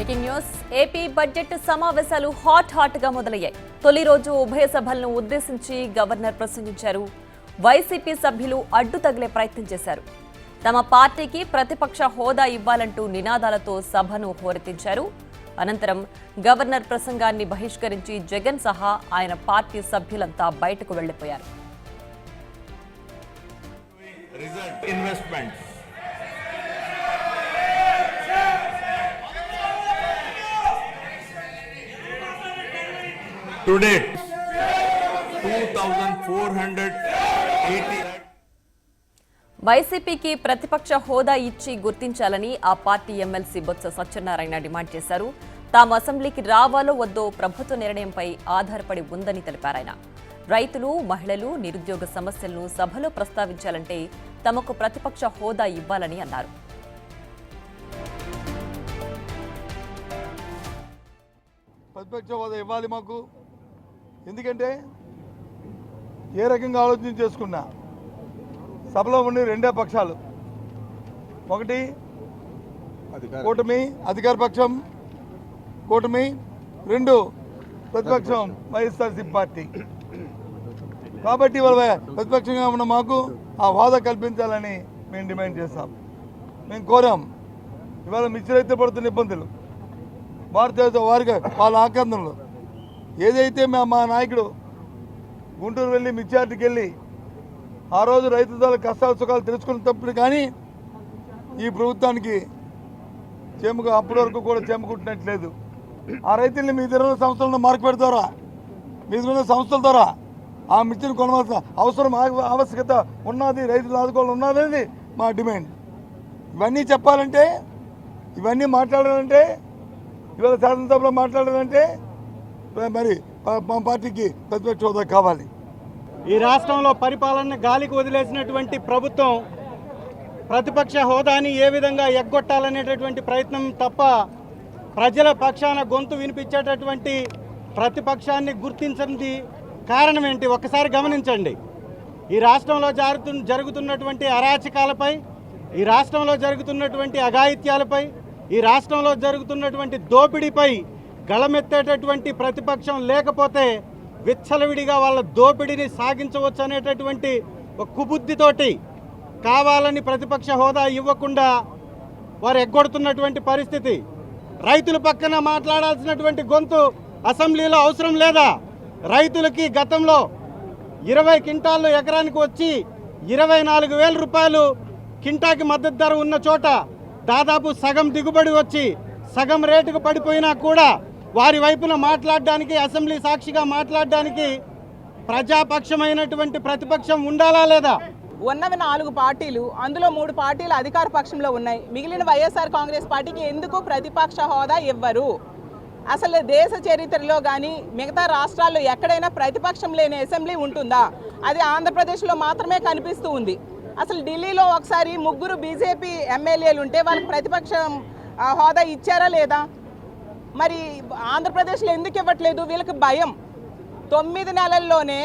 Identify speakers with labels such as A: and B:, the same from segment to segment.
A: Breaking news AP budget సమావేశాలు hot గా మొదలయ్యాయి. తొలి రోజు ఉభయ సభలను ఉద్దేశించి గవర్నర్ ప్రసంగించారు. వైసీపీ సభ్యులు అడ్డు తగిలే ప్రయత్నం చేశారు. తమ పార్టీకి ప్రతిపక్ష హోదా ఇవ్వాలంటూ నినాదాలతో సభను హోరెత్తించారు. అనంతరం గవర్నర్ ప్రసంగాన్ని బహిష్కరించి జగన్ సహా ఆయన పార్టీ సభ్యులంతా బయటకు వెళ్లిపోయారు.
B: Today, 2,480.
A: వైసీపీకి ప్రతిపక్ష హోదా ఇచ్చి గుర్తించాలని ఆ party MLC Botsa Satyanarayana demand చేశారు. తాము అసెంబ్లీకి రావాలో వద్దో ప్రభుత్వ నిర్ణయంపై ఆధారపడి ఉందని తెలిపారాయన. రైతులు, మహిళలు, నిరుద్యోగ సమస్యలను సభలో ప్రస్తావించాలంటే తమకు ప్రతిపక్ష హోదా ఇవ్వాలని అన్నారు.
C: ప్రతిపక్ష హోదా ఇవ్వాలి మాకు. ఎందుకంటే ఏ రకంగా ఆలోచన చేసుకున్నా సభలో ఉండి రెండే పక్షాలు, ఒకటి కూటమి అధికార పక్షం కూటమి, రెండు ప్రతిపక్షం వైఎస్ఆర్సీపీ పార్టీ. కాబట్టి ఇవాళ ప్రతిపక్షంగా ఉన్న మాకు ఆ హోదా కల్పించాలని మేము డిమాండ్ చేస్తాం, మేము కోరాం. ఇవాళ మిర్చిరైతే పడుతున్న ఇబ్బందులు, వారికి వాళ్ళ ఆక్రందనలు ఏదైతే మా నాయకుడు గుంటూరు వెళ్ళి మిర్చార్టీకి వెళ్ళి ఆ రోజు రైతుల కష్టాలు సుఖాలు తెలుసుకున్నప్పుడు కానీ ఈ ప్రభుత్వానికి అప్పటి వరకు కూడా చెమ్మకుట్టినట్లేదు. ఆ రైతుల్ని మీ దగ్గర సంస్థలను మార్కెట్ ద్వారా, మీ దగ్గర సంస్థల ద్వారా ఆ మిర్చిని కొనవలసిన అవసరం ఆవశ్యకత ఉన్నది, రైతులు ఆదుకోవాలి ఉన్నది మా డిమాండ్. ఇవన్నీ చెప్పాలంటే, ఇవన్నీ మాట్లాడాలంటే, ఇవాళ శాసనసభలో మాట్లాడాలంటే మరి మా పార్టీకి ప్రతిపక్ష హోదా కావాలి.
D: ఈ రాష్ట్రంలో పరిపాలన గాలికి వదిలేసినటువంటి ప్రభుత్వం ప్రతిపక్ష హోదాని ఏ విధంగా ఎగ్గొట్టాలనేటటువంటి ప్రయత్నం తప్ప ప్రజల పక్షాన గొంతు వినిపించేటటువంటి ప్రతిపక్షాన్ని గుర్తించండి. కారణం ఏంటి ఒక్కసారి గమనించండి. ఈ రాష్ట్రంలో జరుగుతున్నటువంటి అరాచకాలపై, ఈ రాష్ట్రంలో జరుగుతున్నటువంటి అఘాయిత్యాలపై, ఈ రాష్ట్రంలో జరుగుతున్నటువంటి దోపిడీపై గళమెత్తేటటువంటి ప్రతిపక్షం లేకపోతే విచ్చలవిడిగా వాళ్ళ దోపిడీని సాగించవచ్చు అనేటటువంటి ఒక కుబుద్ధితోటి కావాలని ప్రతిపక్ష హోదా ఇవ్వకుండా వారు ఎగ్గొడుతున్నటువంటి పరిస్థితి. రైతుల పక్కన మాట్లాడాల్సినటువంటి గొంతు అసెంబ్లీలో అవసరం లేదా? రైతులకి గతంలో 20 క్వింటాళ్ళు ఎకరానికి వచ్చి 24,000 రూపాయలు కింటాకి మద్దతు ధర ఉన్న చోట దాదాపు సగం దిగుబడి వచ్చి సగం రేటుకు పడిపోయినా కూడా వారి వైపున మాట్లాడడానికి, అసెంబ్లీ సాక్షిగా మాట్లాడడానికి ప్రజాపక్షమైనటువంటి ప్రతిపక్షం ఉండాలా లేదా?
E: ఉన్నవి 4 పార్టీలు, అందులో 3 పార్టీలు అధికార పక్షంలో ఉన్నాయి. మిగిలిన వైఎస్ఆర్ కాంగ్రెస్ పార్టీకి ఎందుకు ప్రతిపక్ష హోదా ఇవ్వరు? అసలు దేశ చరిత్రలో కానీ మిగతా రాష్ట్రాల్లో ఎక్కడైనా ప్రతిపక్షం లేని అసెంబ్లీ ఉంటుందా? అది ఆంధ్రప్రదేశ్లో మాత్రమే కనిపిస్తూ ఉంది. అసలు ఢిల్లీలో ఒకసారి 3 బీజేపీ ఎమ్మెల్యేలు ఉంటే వాళ్ళకి ప్రతిపక్ష హోదా ఇచ్చారా లేదా? మరి ఆంధ్రప్రదేశ్లో ఎందుకు ఇవ్వట్లేదు? వీళ్ళకి భయం. 9 నెలల్లోనే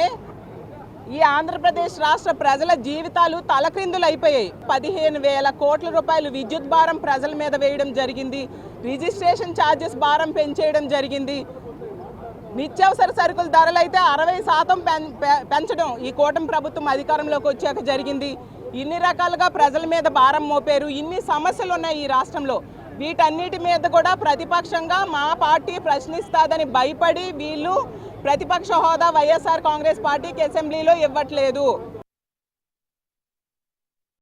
E: ఈ ఆంధ్రప్రదేశ్ రాష్ట్ర ప్రజల జీవితాలు తలక్రిందులు అయిపోయాయి. 15,000 కోట్ల రూపాయలు విద్యుత్ భారం ప్రజల మీద వేయడం జరిగింది. రిజిస్ట్రేషన్ ఛార్జెస్ భారం పెంచేయడం జరిగింది. నిత్యావసర సరుకుల ధరలు అయితే 60% పెంచడం ఈ కూటమి ప్రభుత్వం అధికారంలోకి వచ్చాక జరిగింది. ఇన్ని రకాలుగా ప్రజల మీద భారం మోపారు. ఇన్ని సమస్యలు ఉన్నాయి ఈ రాష్ట్రంలో. వీటన్నిటి మీద కూడా ప్రతిపక్షంగా మా పార్టీ ప్రశ్నిస్తాదని భయపడి వీళ్ళు ప్రతిపక్ష హోదా వైఎస్ఆర్ కాంగ్రెస్ పార్టీకి అసెంబ్లీలో ఇవ్వట్లేదు.